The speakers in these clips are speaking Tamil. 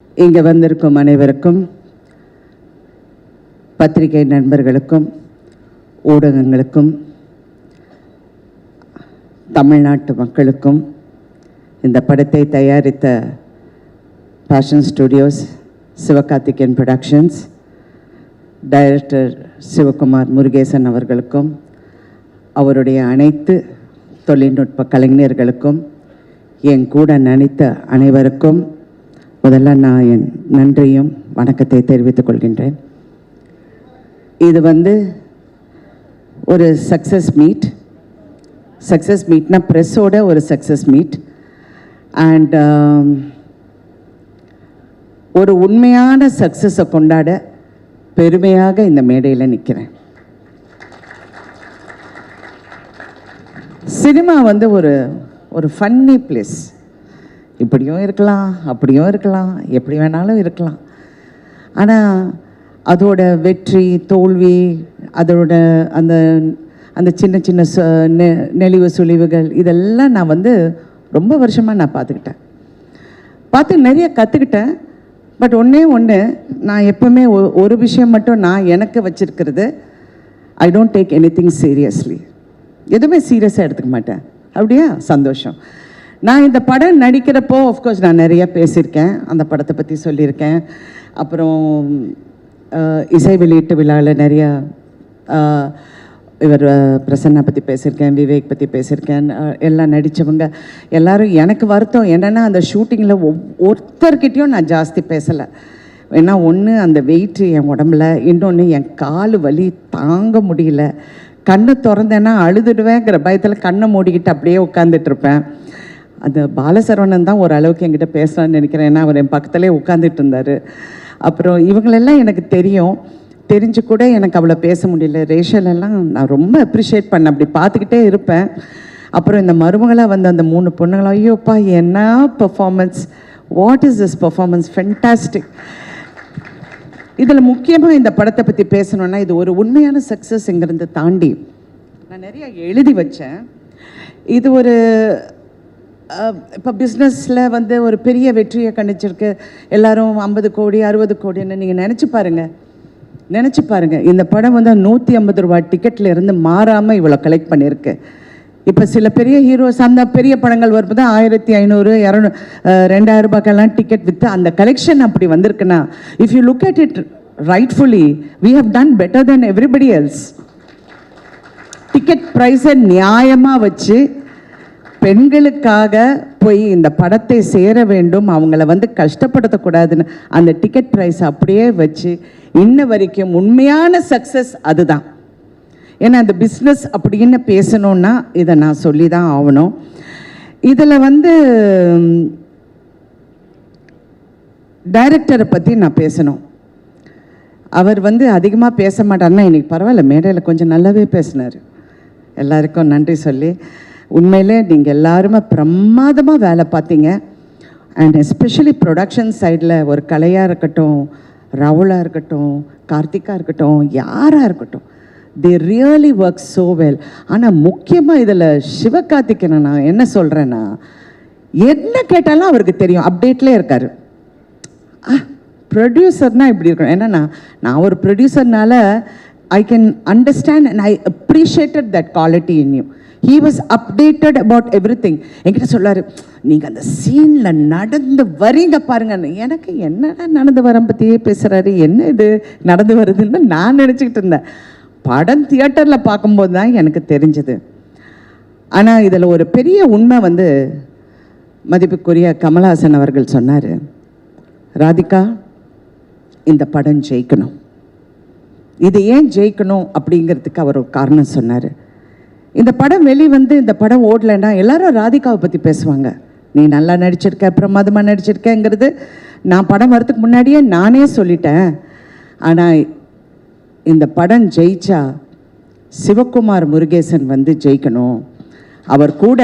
இங்கே வந்திருக்கும் அனைவருக்கும், பத்திரிகை நண்பர்களுக்கும், ஊடகங்களுக்கும், தமிழ்நாட்டு மக்களுக்கும், இந்த படத்தை தயாரித்த Passion Studios, Sivakarthikeyan productions, director Sivakumar Murugesan அவர்களுக்கும், அவருடைய அனைத்து தொழில்நுட்ப கலைஞர்களுக்கும், என் கூட நடித்த அனைவருக்கும் முதல்ல நான் என் நன்றியும் வணக்கத்தை தெரிவித்துக் கொள்கின்றேன். இது ஒரு சக்ஸஸ் மீட்னா ப்ரெஸ்ஸோட ஒரு சக்ஸஸ் மீட். அண்ட் ஒரு உண்மையான சக்ஸஸை கொண்டாட பெருமையாக இந்த மேடையில் நிற்கிறேன். சினிமா ஒரு ஃபன்னி பிளேஸ். இப்படியும் இருக்கலாம், அப்படியும் இருக்கலாம், எப்படி வேணாலும் இருக்கலாம். ஆனால் அதோட வெற்றி தோல்வி, அதோட அந்த அந்த சின்ன சின்ன நெளிவு சுழிவுகள் இதெல்லாம் நான் ரொம்ப வருஷமாக நான் பார்த்து நிறைய கற்றுக்கிட்டேன். பட் ஒன்று நான் எப்போவுமே ஒரு விஷயம் மட்டும் நான் எனக்கு வச்சுருக்கிறது, I don't take anything seriously. எதுவுமே சீரியஸாக எடுத்துக்க மாட்டேன். அப்படியா? சந்தோஷம். நான் இந்த படம் நடிக்கிறப்போ ஆஃப்கோர்ஸ் நான் நிறையா பேசியிருக்கேன், அந்த படத்தை பற்றி சொல்லியிருக்கேன். அப்புறம் இசை வெளியீட்டு விழாவில் நிறையா இவர் பிரசன்னா பற்றி பேசியிருக்கேன், விவேக் பற்றி பேசியிருக்கேன். எல்லாம் நடித்தவங்க எல்லோரும். எனக்கு வருத்தம் என்னென்னா, அந்த ஷூட்டிங்கில் ஒருத்தர்கிட்டையும் நான் ஜாஸ்தி பேசலை. ஏன்னா ஒன்று அந்த வெயிட்டு என் உடம்புல, இன்னொன்று என் கால் வலி தாங்க முடியல. கண்ணை திறந்தேன்னா அழுதுடுவேங்கிற பயத்தில் கண்ணை மூடிக்கிட்டு அப்படியே உட்காந்துட்ருப்பேன். அந்த பாலசரவணன் தான் ஓரளவுக்கு என்கிட்ட பேசலான்னு நினைக்கிறேன். ஏன்னா அவர் என் பக்கத்துலேயே உட்காந்துட்டு இருந்தார். அப்புறம் இவங்களெல்லாம் எனக்கு தெரிஞ்சு கூட எனக்கு அவ்வளோ பேச முடியல. ரேஷலெல்லாம் நான் ரொம்ப அப்ரிஷியேட் பண்ணேன், அப்படி பார்த்துக்கிட்டே இருப்பேன். அப்புறம் இந்த மருமகளாக அந்த 3 பொண்ணுங்களும், ஐயோப்பா என்ன performance, what is this performance, fantastic. இதில் முக்கியமாக இந்த படத்தை பற்றி பேசணுன்னா, இது ஒரு உண்மையான சக்ஸஸ்ங்கிறத தாண்டி நான் நிறைய எழுதி வச்சேன். இது இப்போ பிஸ்னஸில் ஒரு பெரிய வெற்றியை கணிச்சிருக்கு. எல்லோரும் 50 கோடி 60 கோடின்னு நீங்கள் நினச்சி பாருங்கள். இந்த படம் 150 ரூபா டிக்கெட்டில் இருந்து மாறாமல் இவ்வளோ கலெக்ட் பண்ணியிருக்கு. இப்போ சில பெரிய ஹீரோஸ் அந்த பெரிய படங்கள் வரும்போது 1500 200 2000 ரூபாய்க்கெல்லாம் டிக்கெட் விற்று அந்த கலெக்ஷன் அப்படி வந்திருக்குன்னா, if you look at it rightfully, we have done better then everybody else. Ticket ப்ரைஸை நியாயமாக வச்சு பெண்களுக்காக போய் இந்த படத்தை சேர வேண்டும், அவங்கள கஷ்டப்படுத்தக்கூடாதுன்னு அந்த டிக்கெட் ப்ரைஸ் அப்படியே வச்சு இன்ன வரைக்கும் உண்மையான சக்ஸஸ் அதுதான். ஏன்னா அந்த பிஸ்னஸ் அப்படின்னு பேசணுன்னா இதை நான் சொல்லி தான் ஆகணும். இதில் டைரக்டரை பற்றி நான் பேசணும். அவர் அதிகமாக பேச மாட்டார்னா, இன்றைக்கி பரவாயில்ல, மேடையில் கொஞ்சம் நல்லாவே பேசினார். எல்லாருக்கும் நன்றி சொல்லி, உண்மையிலே நீங்கள் எல்லாருமே பிரமாதமாக வேலை பார்த்தீங்க. அண்ட் எஸ்பெஷலி ப்ரொடக்ஷன் சைடில் ஒரு கலையாக இருக்கட்டும், ராகுலாக இருக்கட்டும், கார்த்திகா இருக்கட்டும், யாராக இருக்கட்டும், they really work so well. ஆனால் முக்கியமாக இதில் சிவகார்த்திகேயனை நான் என்ன சொல்கிறேன்னா, என்ன கேட்டாலும் அவருக்கு தெரியும், அப்டேட்லேயே இருக்கார். ப்ரொடியூசர்னால் இப்படி இருக்கணும். ஏன்னா நான் ஒரு ப்ரொடியூசர்னால I can understand and I appreciated that quality in you. He was updated about everything. என்கிட்ட சொல்லாரு, நீங்கள் அந்த சீனில் நடந்து வரீங்க பாருங்க. எனக்கு என்னடா நடந்து வர பற்றியே பேசுகிறாரு, என்ன இது நடந்து வருதுன்னு நான் நினச்சிக்கிட்டு இருந்தேன். படம் தியேட்டரில் பார்க்கும்போது தான் எனக்கு தெரிஞ்சது. ஆனால் இதில் ஒரு பெரிய உண்மை மதிப்புக்குரிய கமல்ஹாசன் அவர்கள் சொன்னார், ராதிகா இந்த படம் ஜெயிக்கணும். இது ஏன் ஜெயிக்கணும் அப்படிங்கிறதுக்கு அவர் ஒரு காரணம் சொன்னார். இந்த படம் இந்த படம் ஓடலைன்னா எல்லாரும் ராதிகாவை பற்றி பேசுவாங்க. நீ நல்லா நடிச்சிருக்க, பிரமாதமாக நடிச்சிருக்கங்கிறது நான் படம் வரதுக்கு முன்னாடியே நானே சொல்லிட்டேன். ஆனால் இந்த படம் ஜெயிச்சா சிவகுமார் முருகேசன் ஜெயிக்கணும், அவர் கூட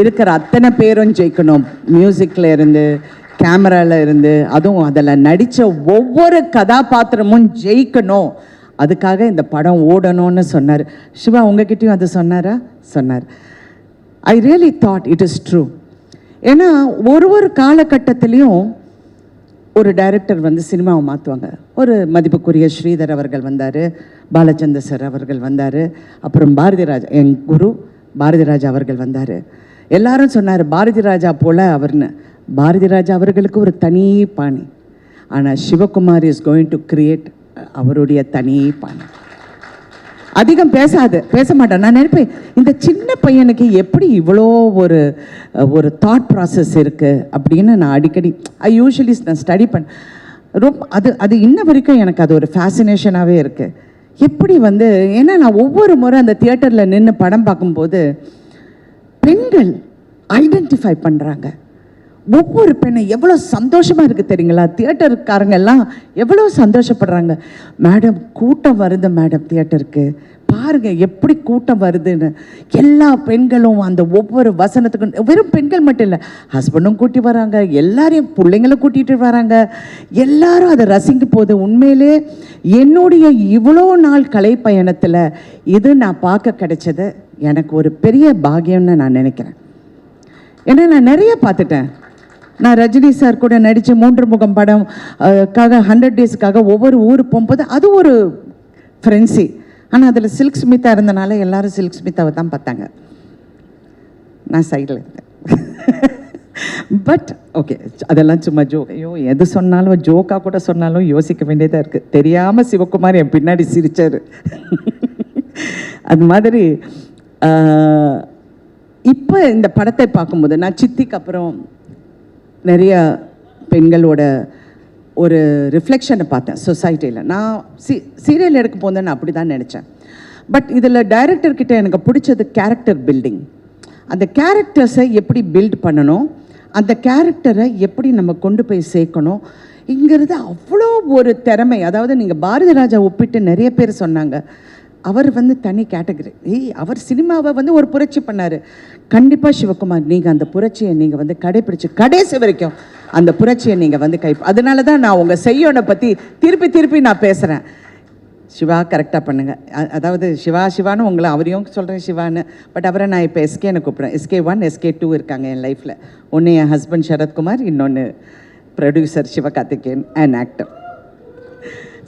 இருக்கிற அத்தனை பேரும் ஜெயிக்கணும். மியூசிக்கில் இருந்து, கேமராவில் இருந்து, அதுவும் அதில் நடித்த ஒவ்வொரு கதாபாத்திரமும் ஜெயிக்கணும். அதுக்காக இந்த படம் ஓடணும்னு சொன்னார். சிவா உங்ககிட்டயும் அது சொன்னாரா? சொன்னார். I really thought it is true. ஏன்னா ஒரு காலகட்டத்திலையும் ஒரு டைரக்டர் வந்து சினிமாவை மாற்றுவாங்க. ஒரு மதிப்புக்குரிய ஸ்ரீதர் அவர்கள் வந்தார், பாலச்சந்தர் சார் அவர்கள் வந்தார், அப்புறம் பாரதி ராஜா, என் குரு பாரதி ராஜா அவர்கள் வந்தார். எல்லாரும் சொன்னார் பாரதி ராஜா போல் அவர்னு. பாரதி ராஜா அவர்களுக்கு ஒரு தனி பாணி. ஆனால் Sivakumar is going to create அவருடைய தனி பாணி. அதிகம் பேச மாட்டேன். நான் நினைப்பேன், இந்த சின்ன பையனுக்கு எப்படி இவ்வளோ ஒரு தாட் ப்ராசஸ் இருக்குது அப்படின்னு. நான் அடிக்கடி யூஸ்வலி நான் ஸ்டடி ரொம்ப அது இன்ன வரைக்கும் எனக்கு அது ஒரு ஃபேசினேஷனாகவே இருக்குது. எப்படி வந்து, ஏன்னா நான் ஒவ்வொரு முறை அந்த தியேட்டரில் நின்று படம் பார்க்கும்போது பெண்கள் ஐடென்டிஃபை பண்ணுறாங்க. ஒவ்வொரு பெண்ணை எவ்வளோ சந்தோஷமாக இருக்குது தெரியுங்களா? தியேட்டருக்காரங்க எல்லாம் எவ்வளோ சந்தோஷப்படுறாங்க. மேடம் கூட்டம் வருது மேடம், தியேட்டருக்கு பாருங்கள் எப்படி கூட்டம் வருதுன்னு. எல்லா பெண்களும் அந்த ஒவ்வொரு வசனத்துக்கும், வெறும் பெண்கள் மட்டும் இல்லை, ஹஸ்பண்டும் கூட்டி வராங்க, எல்லாரையும் பிள்ளைங்களை கூட்டிகிட்டு வராங்க, எல்லாரும் அதை ரசிக்க போகுது. உண்மையிலே என்னுடைய இவ்வளோ நாள் கலை பயணத்தில் இது நான் பார்க்க கிடைச்சது எனக்கு ஒரு பெரிய பாக்கியம்னு நான் நினைக்கிறேன். ஏன்னா நான் நிறைய பார்த்துட்டேன். நான் ரஜினி சார் கூட நடித்த 3 முகம் படம் 100 டேஸுக்காக ஒவ்வொரு ஊருக்கு போகும்போது அது ஒரு ஃப்ரெண்ட்ஸி. ஆனால் அதில் சில்க் ஸ்மிதா இருந்தனால எல்லாரும் சில்க் ஸ்மிதாவை தான் பார்த்தாங்க. நான் சைடில் இருந்தேன். பட் ஓகே, அதெல்லாம் சும்மா ஜோக். ஐயோ, எது சொன்னாலும் ஜோக்காக கூட சொன்னாலும் யோசிக்க வேண்டியதாக இருக்குது. தெரியாமல் சிவகுமார் என் பின்னாடி சிரித்தார். அது மாதிரி இப்போ இந்த படத்தை பார்க்கும்போது நான் சித்திக்கு அப்புறம் நிறைய பெண்களோட ஒரு ரிஃப்ளெக்ஷனை பார்த்தேன் சொசைட்டியில். நான் சீரியல் எடுக்க போந்தேன் நான் அப்படி தான் நினச்சேன். பட் இதில் டைரக்டர்கிட்ட எனக்கு பிடிச்சது கேரக்டர் பில்டிங். அந்த கேரக்டர்ஸை எப்படி பில்ட் பண்ணணும், அந்த கேரக்டரை எப்படி நம்ம கொண்டு போய் சேர்க்கணும் இங்கிறது அவ்வளோ ஒரு திறமை. அதாவது நீங்கள் பாரதி ராஜா ஒப்பிட்டு நிறைய பேர் சொன்னாங்க, அவர் வந்து தனி கேட்டகரி. அவர் சினிமாவை வந்து ஒரு புரட்சி பண்ணார். கண்டிப்பாக சிவகுமார் நீங்கள் அந்த புரட்சியை நீங்கள் வந்து கடைப்பிடிச்சு கடைசி வரைக்கும் அந்த புரட்சியை நீங்கள் வந்து அதனால தான் நான் உங்கள் செய்யோனை பற்றி திருப்பி நான் பேசுகிறேன். சிவா கரெக்டாக பண்ணுங்கள். அதாவது சிவான்னு உங்களை அவரையும் சொல்கிறேன் சிவான்னு. பட் அவரை நான் இப்போ எஸ்கேன்னு கூப்பிட்றேன். SK1 SK2 இருக்காங்க என் லைஃப்பில். ஒன்று என் ஹஸ்பண்ட் சரத்குமார், இன்னொன்று producer Sivakarthikeyan and actor.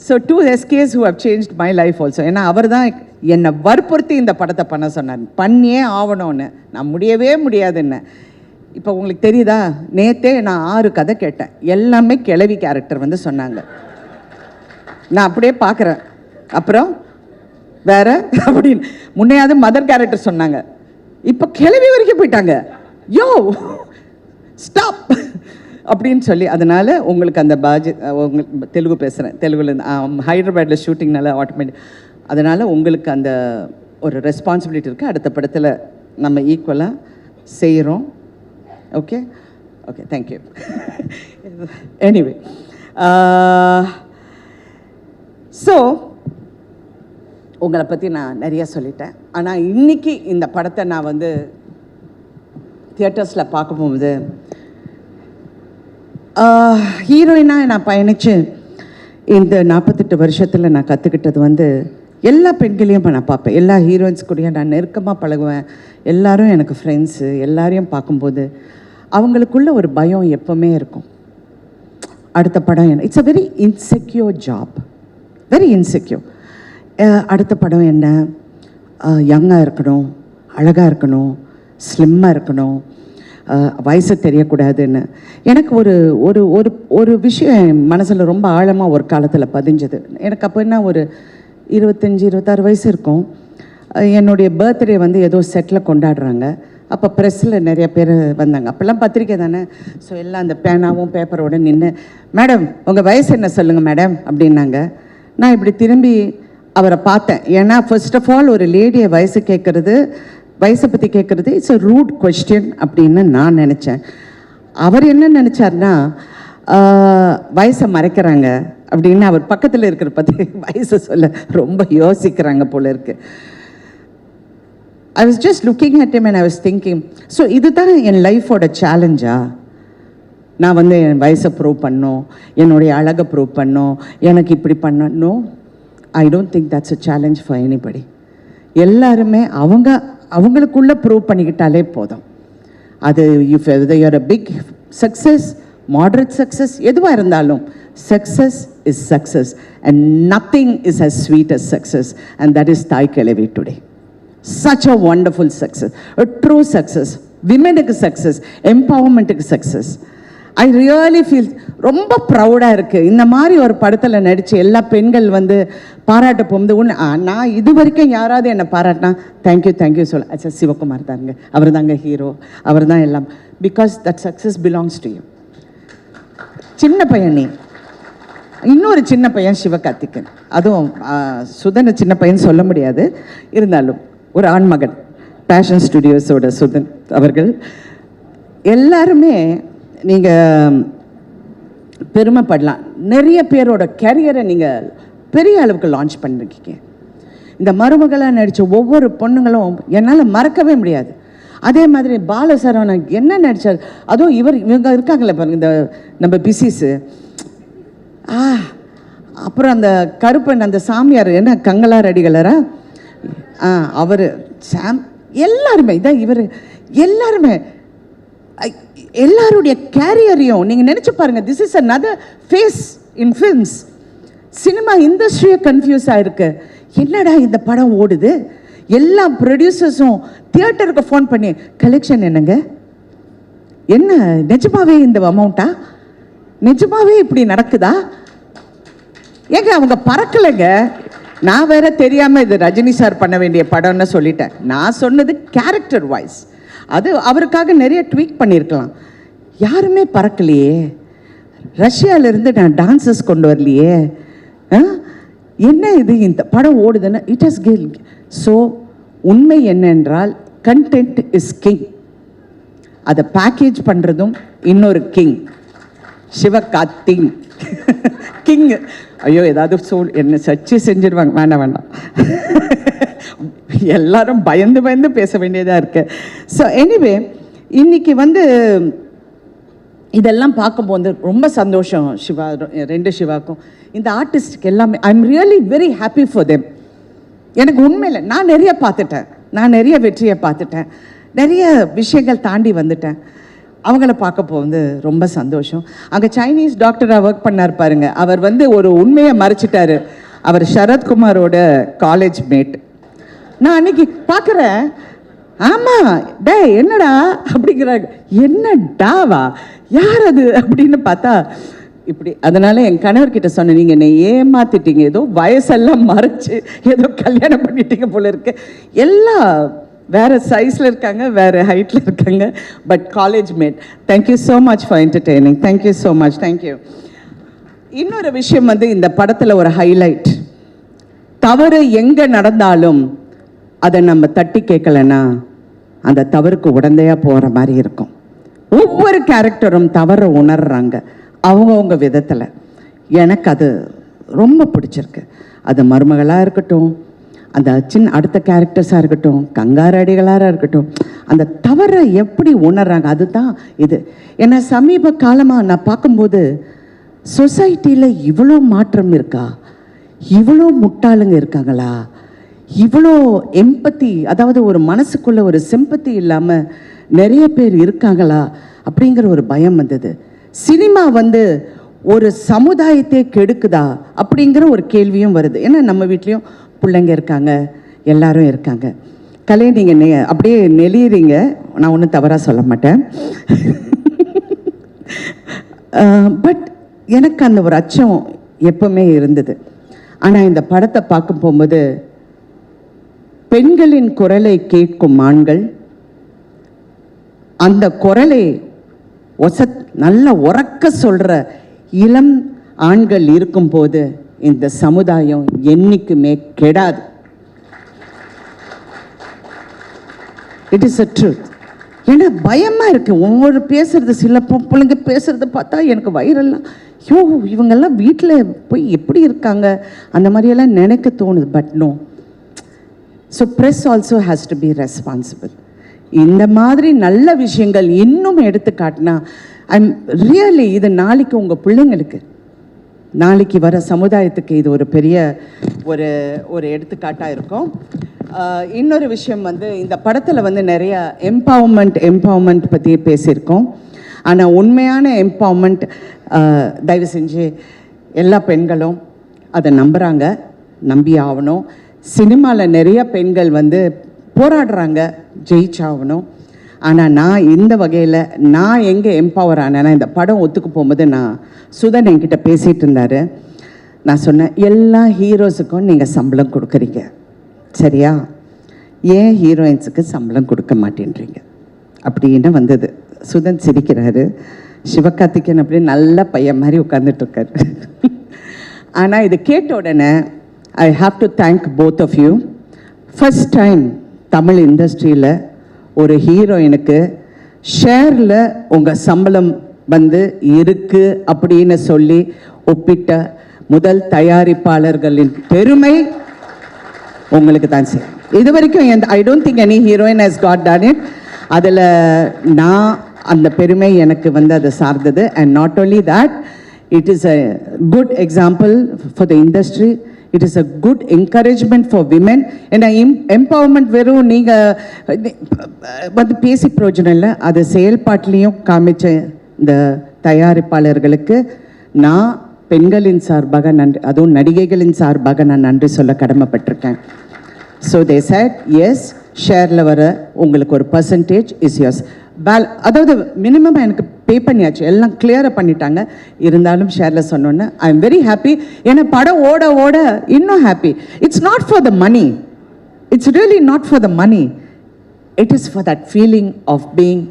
So 2 SKs who have changed my life also. ஏன்னா அவர் தான் என்னை வற்புறுத்தி இந்த படத்தை பண்ண சொன்னார். பண்ணியே ஆகணும்னு. நான் முடியவே முடியாதுன்னு. இப்போ உங்களுக்கு தெரியுதா, நேற்றே நான் 6 கதை கேட்டேன். எல்லாமே கிழவி கேரக்டர் வந்து சொன்னாங்க. நான் அப்படியே பார்க்குறேன். அப்புறம் வேற அப்படின்னு முன்னையாவது மதர் கேரக்டர் சொன்னாங்க, இப்போ கிழவி வரைக்கும் போயிட்டாங்க. யோ ஸ்டாப் அப்படின்னு சொல்லி. அதனால் உங்களுக்கு அந்த உங்களுக்கு தெலுங்கு பேசுகிறேன், தெலுங்குலேருந்து ஹைதராபாத்தில் ஷூட்டிங்னால ஆட்டோமேட்டிக். அதனால் உங்களுக்கு அந்த ஒரு ரெஸ்பான்சிபிலிட்டி இருக்குது. அடுத்த படத்தில் நம்ம ஈக்குவலாக செய்கிறோம். Okay okay, thank you. Anyway, so உங்களை பற்றி நான் நிறைய சொல்லிட்டேன். ஆனால் இன்றைக்கி இந்த படத்தை நான் வந்து தியேட்டர்ஸில் பார்க்க போகும்போது ஹீரோயினாக நான் பயணித்து இந்த 48 வருஷத்தில் நான் கற்றுக்கிட்டது வந்து எல்லா பெண்களையும் நான் பார்ப்பேன். எல்லா ஹீரோயின்ஸ் கூடயும் நான் நெருக்கமாக பழகுவேன். எல்லாரும் எனக்கு ஃப்ரெண்ட்ஸு. எல்லாரையும் பார்க்கும்போது அவங்களுக்குள்ள ஒரு பயம் எப்போவுமே இருக்கும். அடுத்த படம் என்ன, it's a very insecure job, very insecure. அடுத்த படம் என்ன, யங்காக இருக்கணும், அழகாக இருக்கணும், ஸ்லிம்மாக இருக்கணும், வயசு தெரியக்கூடாதுன்னு. எனக்கு ஒரு ஒரு ஒரு ஒரு விஷயம் என் மனசில் ரொம்ப ஆழமாக ஒரு காலத்தில் பதிஞ்சது. எனக்கு அப்போ என்ன ஒரு 25-26 வயசு இருக்கும். என்னுடைய பர்த்டே வந்து ஏதோ செட்டில் கொண்டாடுறாங்க. அப்போ ப்ரெஸ்ஸில் நிறைய பேர் வந்தாங்க. அப்போல்லாம் பத்திரிக்கை தானே. ஸோ எல்லாம் அந்த பேனாவும் பேப்பரோடு நின்று, மேடம் உங்கள் வயசு என்ன சொல்லுங்கள் மேடம் அப்படின்னாங்க. நான் இப்படி திரும்பி அவரை பார்த்தேன். ஏன்னா ஃபர்ஸ்ட் ஆஃப் ஆல் ஒரு லேடியை வயசை பற்றி கேட்குறது இட்ஸ் அ ரூட் கொஸ்டின் அப்படின்னு நான் நினச்சேன். அவர் என்ன நினச்சார்னா, வயசை மறைக்கிறாங்க அப்படின்னு அவர் பக்கத்தில் இருக்கிற பற்றி வயசை சொல்ல ரொம்ப யோசிக்கிறாங்க போல இருக்கு. I was just looking at him and I was thinking, so இதுதான் என் லைஃபோட சேலஞ்சா? நான் வந்து என் வயசை ப்ரூவ் பண்ணோம், என்னுடைய அழகை ப்ரூவ் பண்ணோம், எனக்கு இப்படி பண்ணணும். I don't think that's a challenge for anybody. எல்லாருமே அவங்களுக்குள்ளே ப்ரூவ் பண்ணிக்கிட்டாலே போதும். அது if you're a big success, moderate success எதுவாக இருந்தாலும் success is success and nothing is as sweet as success, and that is Thai Kelavi today. Such a wonderful success, a true success, womenக்கு success, empowermentக்கு success. I really feel ரொம்ப ப்ரௌடாக இருக்குது. இந்த மாதிரி ஒரு படத்தில் நடித்து எல்லா பெண்கள் வந்து பாராட்ட போகுது. நான் இது வரைக்கும் யாராவது என்னை பாராட்டினா தேங்க்யூ சொல்ல அச்சா சிவகுமார் தாங்க, அவர் தாங்க ஹீரோ, அவர் தான் எல்லாம். Because that success belongs to you. சின்ன பையன் நீ, இன்னொரு சின்ன பையன் சிவகார்த்திகன், அதுவும் சுதனை சின்ன பையன் சொல்ல முடியாது, இருந்தாலும் ஒரு ஆண்மகன், பேஷன் ஸ்டுடியோஸோட சுதன் அவர்கள். எல்லாருமே நீங்கள் பெருமைப்படலாம். நிறைய பேரோட கேரியரை நீங்கள் பெரிய அளவுக்கு லான்ச் பண்ணிருக்கீங்க. இந்த மருமகளாக நடித்த ஒவ்வொரு பொண்ணுங்களும் என்னால் மறக்கவே முடியாது. அதே மாதிரி பாலசரவணன் என்ன நடித்தார், அதுவும் இவங்க இருக்காங்களே பாருங்க, இந்த நம்ம பிசிஸு, அப்புறம் அந்த கருப்பன், அந்த சாமியார் என்ன கங்களார் அடிகளரா, அவர் சாம், எல்லாருமே இதான் இவர், எல்லாருமே எல்லாருடைய கேரியரையும் நீங்கள் நினச்சி பாருங்கள். This is another phase in films. Cinema இண்டஸ்ட்ரியே கன்ஃபியூஸ் ஆகிருக்கு. என்னடா இந்த படம் ஓடுது, எல்லா ப்ரொடியூசர்ஸும் தியேட்டருக்கு ஃபோன் பண்ணி கலெக்ஷன் என்னங்க, என்ன நிஜமாவே இந்த அமௌண்ட்டா, நிஜமாவே இப்படி நடக்குதா, ஏங்க அவங்க பறக்கலைங்க. நான் வேற தெரியாமல் இது ரஜினி சார் பண்ண வேண்டிய படம்னு சொல்லிட்டேன். நான் சொன்னது கேரக்டர் வைஸ், அது அவருக்காக நிறைய ட்வீட் பண்ணியிருக்கலாம். யாருமே பறக்கலையே. ரஷ்யாவிலேருந்து நான் டான்சஸ் கொண்டு வரலையே. என்ன இது இந்த படம் ஓடுதுன்னா இட் இஸ் கில். ஸோ உண்மை என்னென்றால் கண்டென்ட் இஸ் கிங். அதை பேக்கேஜ் பண்ணுறதும் இன்னொரு கிங், சிவகார்த்திக் கிங். ஐயோ ஏதாவது என்ன சர்ச்சை செஞ்சிருவாங்க, வேண்டாம் எல்லாரும் பயந்து பேச வேண்டியதாக இருக்கு. ஸோ எனிவே இன்னைக்கு வந்து இதெல்லாம் பார்க்கும்போது ரொம்ப சந்தோஷம். சிவா, ரெண்டு சிவாக்கும் இந்த ஆர்டிஸ்டுக்கு எல்லாமே I am really very happy for them. எனக்கு உண்மையில் நான் நிறைய பார்த்துட்டேன், நான் நிறைய வெற்றியை பார்த்துட்டேன், நிறைய விஷயங்கள் தாண்டி வந்துட்டேன். அவங்கள பார்க்க போகுது ரொம்ப சந்தோஷம். அங்கே சைனீஸ் டாக்டராக ஒர்க் பண்ணார் பாருங்க, அவர் வந்து ஒரு உண்மையை மறைச்சிட்டாரு. அவர் சரத்குமாரோட காலேஜ் மேட். நான் அன்னைக்கு பார்க்குறேன், ஆமாம் டே என்னடா அப்படிங்கிறாங்க. என்னடாவா, யார் அது அப்படின்னு பார்த்தா இப்படி. அதனால என் கணவர்கிட்ட சொன்னேன், நீங்கள் என்னை ஏமாத்திட்டீங்க, ஏதோ வயசெல்லாம் மறைச்சு ஏதோ கல்யாணம் பண்ணிட்டீங்க போல இருக்கு. எல்லாம் வேறு சைஸில் இருக்காங்க, வேறு ஹைட்டில் இருக்காங்க, but college mate. Thank you so much for entertaining. Thank you so much, thank you. இன்னொரு விஷயம் வந்து இந்த படத்தில் ஒரு ஹைலைட், தவறு எங்கே நடந்தாலும் அதை நம்ம தட்டி கேட்கலன்னா அந்த தவறுக்கு உடந்தையாக போகிற மாதிரி இருக்கும். ஒவ்வொரு கேரக்டரும் தவறை உணர்றாங்க அவங்கவுங்க விதத்தில். எனக்கு அது ரொம்ப பிடிச்சிருக்கு. அது மருமகளாக இருக்கட்டும், அந்த அடுத்த கேரக்டர்ஸாக இருக்கட்டும், கங்காரு அடிகளாராக இருக்கட்டும், அந்த தவறை எப்படி உணர்றாங்க அதுதான் இது. ஏன்னா சமீப காலமாக நான் பார்க்கும்போது சொசைட்டியில் இவ்வளோ மாற்றம் இருக்கா, இவ்வளோ முட்டாளுங்க இருக்காங்களா, இவ்வளோ எம்பத்தி, அதாவது ஒரு மனசுக்குள்ள ஒரு சிம்பத்தி இல்லாமல் நிறைய பேர் இருக்காங்களா அப்படிங்கிற ஒரு பயம் வந்தது. சினிமா வந்து ஒரு சமுதாயத்தை கெடுக்குதா அப்படிங்கிற ஒரு கேள்வியும் வருது. ஏன்னா நம்ம வீட்லேயும் பிள்ளைங்க இருக்காங்க, எல்லாரும் இருக்காங்க. கலை நீங்கள் அப்படியே நெளியறீங்க, நான் ஒன்றும் தவறாக சொல்ல மாட்டேன். பட் எனக்கு அந்த ஒரு அச்சம் எப்பவுமே இருந்தது. ஆனால் இந்த படத்தை பார்க்க போகும்போது பெண்களின் குரலை கேட்கும் ஆண்கள், அந்த குரலை நல்ல உறக்க சொல்ற இளம் ஆண்கள் இருக்கும்போது இந்த சமுதாயம் என்னைக்குமே கெடாது. It is a truth. ஏன்னா பயமா இருக்கு ஒவ்வொரு பேசுறது, சில பிள்ளைங்க பேசுறத பார்த்தா எனக்கு வயிறெல்லாம் ஐயோ இவங்கெல்லாம் வீட்டில் போய் எப்படி இருக்காங்க அந்த மாதிரியெல்லாம் நினைக்க தோணுது. But no. So press also has to be responsible. இந்த மாதிரி நல்ல விஷயங்கள் இன்னும் எடுத்து காட்டினா ஐம் ரியலி இது நாளைக்கு உங்கள் பிள்ளைங்களுக்கு, நாளைக்கு வர சமுதாயத்துக்கு இது ஒரு பெரிய ஒரு எடுத்துக்காட்டாக இருக்கும். இன்னொரு விஷயம் வந்து இந்த படத்தில் வந்து நிறைய எம்பவர்மெண்ட் பற்றி பேசியிருக்கோம். ஆனால் உண்மையான எம்பவர்மெண்ட் தயவு செஞ்சு எல்லா பெண்களும் அதை நம்புகிறாங்க, நம்பி ஆகணும். சினிமாவில் நிறைய பெண்கள் வந்து போராடுறாங்க, ஜெயிச்சாகணும். ஆனால் நான் இந்த வகையில் நான் எங்கே எம்பவர் ஆனேன்னா, இந்த படம் ஒத்துக்கு போகும்போது சுதன் என்கிட்ட பேசிகிட்டு இருந்தார். நான் சொன்னேன், எல்லா ஹீரோஸுக்கும் நீங்கள் சம்பளம் கொடுக்குறீங்க சரியா, ஏன் ஹீரோயின்ஸுக்கு சம்பளம் கொடுக்க மாட்டேன்றீங்க அப்படின்னு வந்தது. சுதன் சிரிக்கிறாரு. சிவகார்த்திகேயன் அப்படி நல்ல பையன் மாதிரி உட்காந்துட்ருக்காரு. ஆனால் இது கேட்ட உடனே I have to thank both of you. First time Tamil இண்டஸ்ட்ரியில் ஒரு ஹீரோயினுக்கு ஷேரில் உங்கள் சம்பளம் வந்து இருக்குது அப்படின்னு சொல்லி ஒப்பிட்ட முதல் தயாரிப்பாளர்களின் பெருமை உங்களுக்கு தான் சரி. இது வரைக்கும் ஐ don't think any heroine has got done it. அதில் நான் அந்த பெருமை எனக்கு வந்து அது சார்ந்தது. And not only that, it is a good example for the industry. It is a good encouragement for women. ஏன்னா எம்பவர்மெண்ட் வெறும் நீங்கள் வந்து பேசி பிரயோஜனம் இல்லை, அது செயல்பாட்டிலையும் காமிச்ச இந்த தயாரிப்பாளர்களுக்கு நான் பெண்களின் சார்பாக நன்றி, அதுவும் நடிகைகளின் சார்பாக நான் நன்றி சொல்ல கடமைப்பட்டிருக்கேன். ஸோ தே செட் எஸ், ஷேரில் வர உங்களுக்கு ஒரு பர்சன்டேஜ் இஸ் யோர்ஸ். அதாவது மினிமம் எனக்கு பே பண்ணியாச்சு, எல்லாம் கிளியராக பண்ணிட்டாங்க. இருந்தாலும் ஷேரில் சொன்னோன்னே ஐ எம் வெரி ஹாப்பி. ஏன்னா படம் ஓட ஓட இன்னும் happy. It's not for the money, it's really not for the money, it is for that feeling of being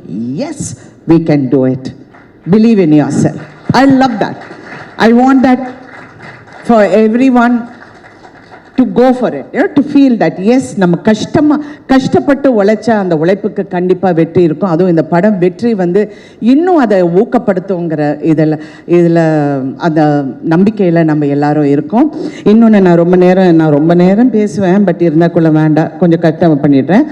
yes we can do it, believe in yourself. I love that. I want that for everyone to go for it, you know, to feel that yes, நம்ம கஷ்டப்பட்டு உழைச்சா அந்த உழைப்புக்கு கண்டிப்பாக வெற்றி இருக்கும். அதுவும் இந்த படம் வெற்றி வந்து இன்னும் அதை ஊக்கப்படுத்துங்கிற இதில் அந்த நம்பிக்கையில் நம்ம எல்லாரும் இருக்கோம். இன்னொன்று, நான் ரொம்ப நேரம் பேசுவேன், பட் இருந்தாக்குள்ள வேண்டாம், கொஞ்சம் கஷ்டம் பண்ணிடுறேன்.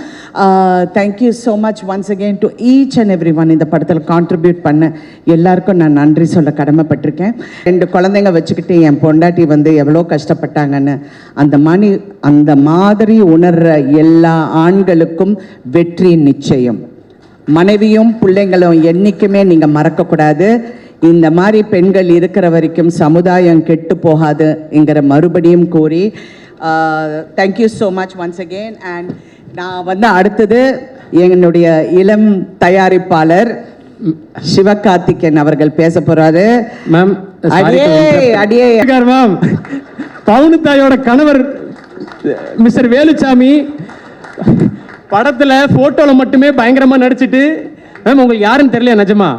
Thank you so much once again to each and every one. இந்த படத்தில் கான்ட்ரிபியூட் பண்ண எல்லாருக்கும் நான் நன்றி சொல்ல கடமைப்பட்டிருக்கேன். 2 குழந்தைங்க வச்சுக்கிட்டு என் பொண்டாட்டி வந்து எவ்வளோ கஷ்டப்பட்டாங்கன்னு அந்த மாதிரி உணர்ற எல்லா ஆண்களுக்கும் வெற்றி நிச்சயம். மனைவியும் பிள்ளைங்களும் என்னைக்குமே நீங்க மறக்கக்கூடாது. இந்த மாதிரி பெண்கள் இருக்கிற வரைக்கும் சமுதாயம் கெட்டு போகாதுங்கிற மறுபடியும் கூறி thank you so much once again. And நான் வந்து அடுத்தது என்னுடைய இளம் தயாரிப்பாளர் சிவகார்த்திகேயன் அவர்கள் பேச போறாரு. மேம் அடியே மேம், பவுனுத்தாயோட கணவர் மிஸ்டர் வேலுச்சாமி படத்துல போட்டோல மட்டுமே பயங்கரமா நடிச்சிட்டு, மேம் உங்களுக்கு யாருன்னு தெரியல நிஜமா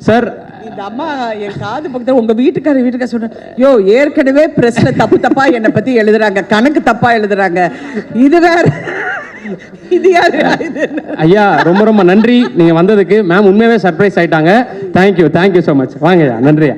சார்? இந்த அம்மா என் காது பக்கத்தில் உங்க வீட்டுக்கார சொன்ன, யோ ஏற்கனவே பிரஸ்ல தப்பா என்னை பத்தி எழுதுறாங்க, கணக்கு தப்பா எழுதுறாங்க, இது வேற இது யாரு? ஐயா ரொம்ப நன்றி நீங்க வந்ததுக்கு. மேம் உண்மையாவே சர்ப்ரைஸ் ஆயிட்டாங்க. Thank you so much. வாங்க ஐயா, நன்றியா.